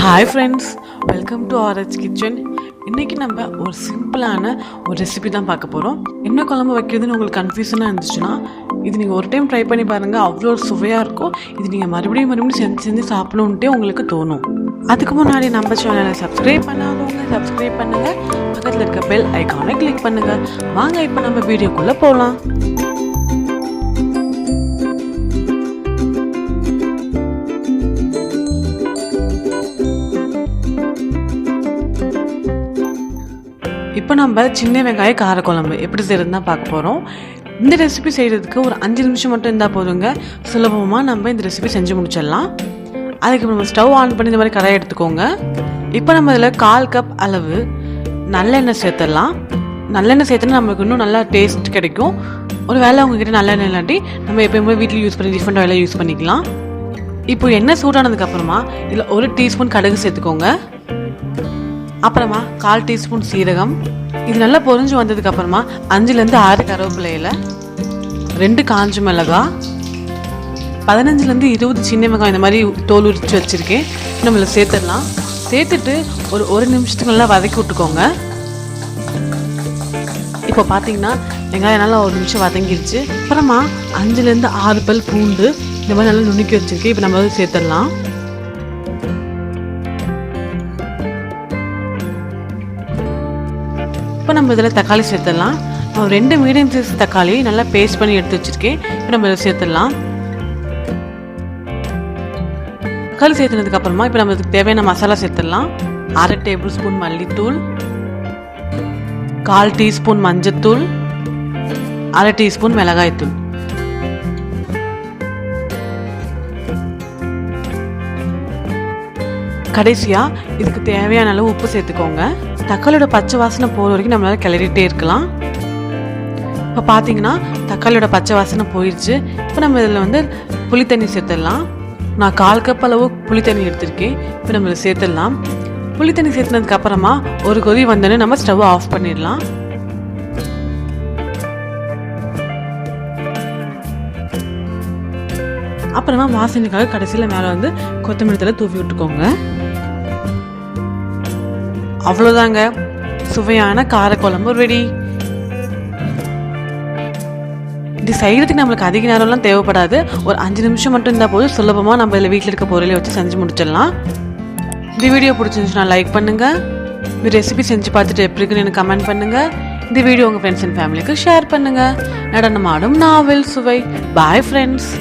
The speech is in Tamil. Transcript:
Hi friends, welcome to RH Kitchen. இன்றைக்கி நம்ம ஒரு சிம்பிளான ஒரு ரெசிபி தான் பார்க்க போகிறோம். என்ன குழம்பு வைக்கிறதுன்னு உங்களுக்கு கன்ஃபியூஷனாக இருந்துச்சுன்னா இது நீங்கள் ஒரு டைம் ட்ரை பண்ணி பாருங்கள். அவ்வளோ சுவையாக இருக்கும். இது நீங்கள் மறுபடியும் செஞ்சு சாப்பிடணுன்ட்டே உங்களுக்கு தோணும். அதுக்கு முன்னாடி நம்ம சேனலை சப்ஸ்கிரைப் பண்ணாதவங்க சப்ஸ்கிரைப் பண்ணுங்கள். பக்கத்தில் இருக்க பெல் ஐக்கானை கிளிக் பண்ணுங்கள். வாங்க இப்போ நம்ம வீடியோக்குள்ளே போகலாம். இப்போ நம்ம சின்ன வெங்காய காரக்குழம்பு எப்படி செய்யறது தான் பார்க்க போகிறோம். இந்த ரெசிபி செய்கிறதுக்கு ஒரு 5 நிமிஷம் மட்டும் இருந்தால் போதுங்க. சுலபமாக நம்ம இந்த ரெசிபி செஞ்சு முடிச்சிடலாம். அதுக்கு நம்ம ஸ்டவ் ஆன் பண்ணி இந்த மாதிரி கடாய் எடுத்துக்கோங்க. இப்போ நம்ம இதில் 1/4 கப் அளவு நல்லெண்ணெய் சேர்த்துடலாம். நல்லெண்ணெய் சேர்த்துனா நம்மளுக்கு இன்னும் நல்லா டேஸ்ட் கிடைக்கும். ஒரு வேளை உங்ககிட்ட நல்லெண்ணெய் இல்லாட்டி நம்ம எப்பயுமே வீட்டில் யூஸ் பண்ணி டிஃப்ரெண்ட் ஆயிலாக யூஸ் பண்ணிக்கலாம். இப்போ எண்ணெய் சூடானதுக்கப்புறமா இதில் 1 டீஸ்பூன் கடுகு சேர்த்துக்கோங்க. அப்புறமா 1/4 டீஸ்பூன் சீரகம். இது நல்லா பொரிஞ்சு வந்ததுக்கப்புறமா 5லேருந்து 6 கருவேப்பிலையில் 2 காஞ்ச மிளகாய், 15லேருந்து 20 சின்ன வெங்காயம் இந்த மாதிரி தோல் உரித்து வச்சுருக்கேன். நம்மள சேர்த்துடலாம். சேர்த்துட்டு ஒரு 1 நிமிஷத்துக்கு நல்லா வதக்கி விட்டுக்கோங்க. இப்போ பார்த்தீங்கன்னா வெங்காயம் நல்லா 1 நிமிஷம் வதங்கிடுச்சு. அப்புறமா 5லேருந்து 6 பல் பூண்டு இந்த மாதிரி நல்லா நுணுக்கி வச்சுருக்கேன். இப்போ நம்ம சேர்த்துடலாம். இப்போ நம்ம இதில் தக்காளி சேர்த்துடலாம். நான் 2 மீடியம் சைஸ் தக்காளி நல்லா பேஸ்ட் பண்ணி எடுத்து வச்சுருக்கேன். இப்போ நம்ம இதில் சேர்த்துடலாம். தக்காளி சேர்த்துனதுக்கப்புறமா இப்போ நம்ம இதுக்கு தேவையான மசாலா சேர்த்துடலாம். 1/2 டேபிள் ஸ்பூன் மல்லித்தூள், 1/4 டீஸ்பூன் மஞ்சத்தூள், 1/2 டீஸ்பூன் மிளகாய்த்தூள். கடைசியாக இதுக்கு தேவையான அளவு உப்பு சேர்த்துக்கோங்க. தக்காளியோட பச்சை வாசனை போகிற வரைக்கும் நம்மளால் கிளறிட்டே இருக்கலாம். இப்போ பார்த்தீங்கன்னா தக்காளியோட பச்சை வாசனை போயிடுச்சு. இப்போ நம்ம இதில் புளி தண்ணி சேர்த்துடலாம். நான் 1/4 கப் அளவு புளி தண்ணி எடுத்திருக்கேன். இப்போ நம்ம இதில் சேர்த்துடலாம். புளி தண்ணி சேர்த்துனதுக்கப்புறமா ஒரு கொதி வந்தோடனே நம்ம ஸ்டவ் ஆஃப் பண்ணிடலாம். அப்புறமா வாசனைக்காக கடைசியில் மேலே கொத்தமல்லி தழை தூவி விட்டுக்கோங்க. அவ்வளோதாங்க, சுவையான காரக்குழம்பு ரெடி. இது செய்கிறதுக்கு நம்மளுக்கு அதிக நேரம்லாம் தேவைப்படாது. ஒரு 5 நிமிஷம் மட்டும் இருந்தால் போது சுலபமாக நம்ம இதில் வீட்டில் இருக்க பொருளை வச்சு செஞ்சு முடிச்சிடலாம். இந்த வீடியோ பிடிச்சிருந்துச்சுன்னா லைக் பண்ணுங்கள். இந்த ரெசிபி செஞ்சு பார்த்துட்டு எப்படி இருக்குன்னு எனக்கு கமெண்ட் பண்ணுங்கள். இந்த வீடியோ உங்கள் ஃப்ரெண்ட்ஸ் அண்ட் ஃபேமிலிக்கு ஷேர் பண்ணுங்கள். நடனமாடும் நாவல் சுவை. Bye friends.